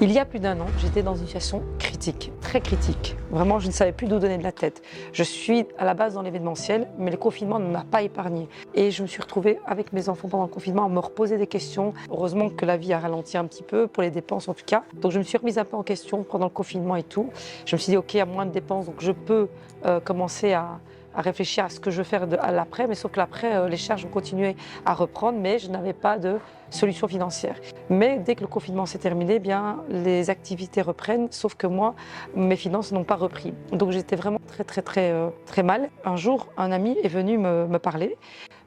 Il y a plus d'1 an, j'étais dans une situation critique, très critique. Vraiment, je ne savais plus d'où donner de la tête. Je suis à la base dans l'événementiel, mais le confinement ne m'a pas épargnée. Et je me suis retrouvée avec mes enfants pendant le confinement à me reposer des questions. Heureusement que la vie a ralenti un petit peu, pour les dépenses en tout cas. Donc je me suis remise un peu en question pendant le confinement et tout. Je me suis dit, ok, il y a moins de dépenses, donc je peux commencer à réfléchir à ce que je veux faire à l'après, mais sauf que l'après, les charges ont continué à reprendre, mais je n'avais pas de solution financière. Mais dès que le confinement s'est terminé, bien, les activités reprennent, sauf que moi, mes finances n'ont pas repris. Donc j'étais vraiment très mal. Un jour, un ami est venu me parler,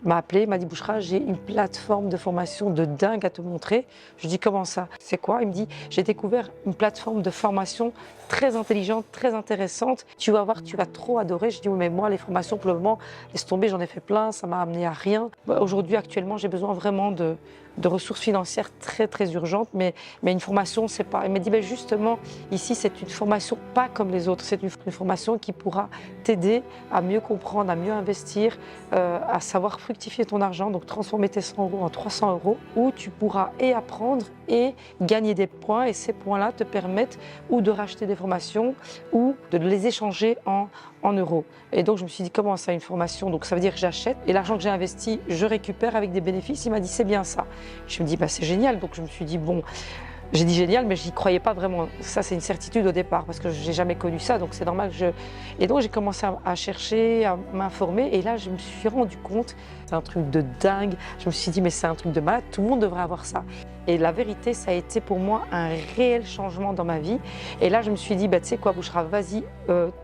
m'a appelé, m'a dit « Bouchra, j'ai une plateforme de formation de dingue à te montrer ». Je dis « Comment ça? C'est quoi ?» Il me dit « J'ai découvert une plateforme de formation très intelligente, très intéressante. Tu vas voir, tu vas trop adorer. » Je dis « Oui, mais moi, les formations, pour le moment, laisse tomber, j'en ai fait plein, ça m'a amené à rien. Aujourd'hui, actuellement, j'ai besoin vraiment de ressources financières très urgentes, mais une formation, c'est pas. » Il m'a dit ben justement, ici, c'est une formation pas comme les autres. C'est une formation qui pourra t'aider à mieux comprendre, à mieux investir, à savoir fructifier ton argent, donc transformer tes 100 € en 300 €, où tu pourras et apprendre et gagner des points, et ces points-là te permettent ou de racheter des formations ou de les échanger en euros. Et donc je me suis dit comment ça, une formation? Donc ça veut dire que j'achète et l'argent que j'ai investi, je récupère avec des bénéfices. Il m'a dit c'est bien ça. Je me dis bah c'est génial. Donc je me suis dit bon, j'ai dit génial, mais j'y croyais pas vraiment. Ça c'est une certitude au départ parce que j'ai jamais connu ça, donc c'est normal que je. Et donc j'ai commencé à chercher, à m'informer, et là je me suis rendu compte, c'est un truc de dingue. Je me suis dit mais c'est un truc de malade, tout le monde devrait avoir ça. Et la vérité, ça a été pour moi un réel changement dans ma vie. Et là je me suis dit bah tu sais quoi Bouchra, vas-y,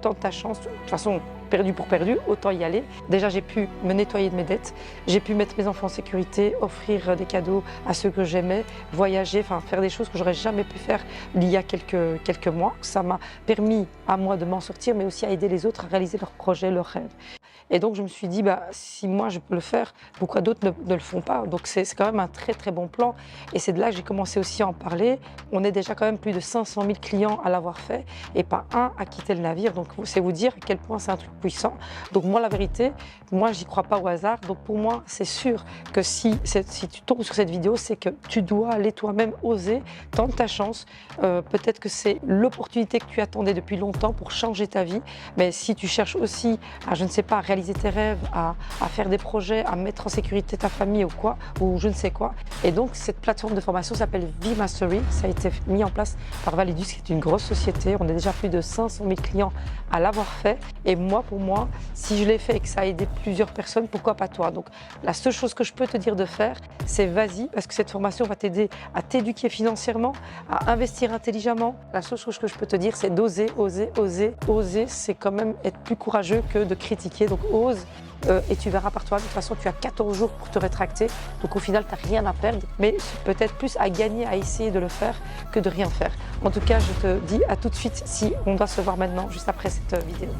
tente ta chance. De toute façon, perdu pour perdu, autant y aller. Déjà, j'ai pu me nettoyer de mes dettes, j'ai pu mettre mes enfants en sécurité, offrir des cadeaux à ceux que j'aimais, voyager, enfin faire des choses que j'aurais jamais pu faire il y a quelques mois. Ça m'a permis à moi de m'en sortir, mais aussi à aider les autres à réaliser leurs projets, leurs rêves. Et donc je me suis dit, bah, si moi je peux le faire, pourquoi d'autres ne le font pas? Donc c'est quand même un très bon plan. Et c'est de là que j'ai commencé aussi à en parler. On est déjà quand même plus de 500 000 clients à l'avoir fait et pas un à quitter le navire. Donc c'est vous dire à quel point c'est un truc puissant. Donc moi la vérité, moi j'y crois pas au hasard. Donc pour moi c'est sûr que si tu tombes sur cette vidéo, c'est que tu dois aller toi-même oser, tente ta chance. Peut-être que c'est l'opportunité que tu attendais depuis longtemps pour changer ta vie. Mais si tu cherches aussi à, je ne sais pas, à réaliser tes rêves, à faire des projets, à mettre en sécurité ta famille ou quoi, ou je ne sais quoi. Et donc cette plateforme de formation s'appelle V-Mastery. Ça a été mis en place par Validus, qui est une grosse société. On est déjà plus de 500 000 clients à l'avoir fait. Et moi, pour moi, si je l'ai fait et que ça a aidé plusieurs personnes, pourquoi pas toi? Donc la seule chose que je peux te dire de faire, c'est vas-y, parce que cette formation va t'aider à t'éduquer financièrement, à investir intelligemment. La seule chose que je peux te dire, c'est d'oser, oser. Oser, c'est quand même être plus courageux que de critiquer. Donc ose et tu verras par toi. De toute façon, tu as 14 jours pour te rétracter. Donc au final, tu n'as rien à perdre, mais peut-être plus à gagner à essayer de le faire que de rien faire. En tout cas, je te dis à tout de suite si on doit se voir maintenant, juste après cette vidéo.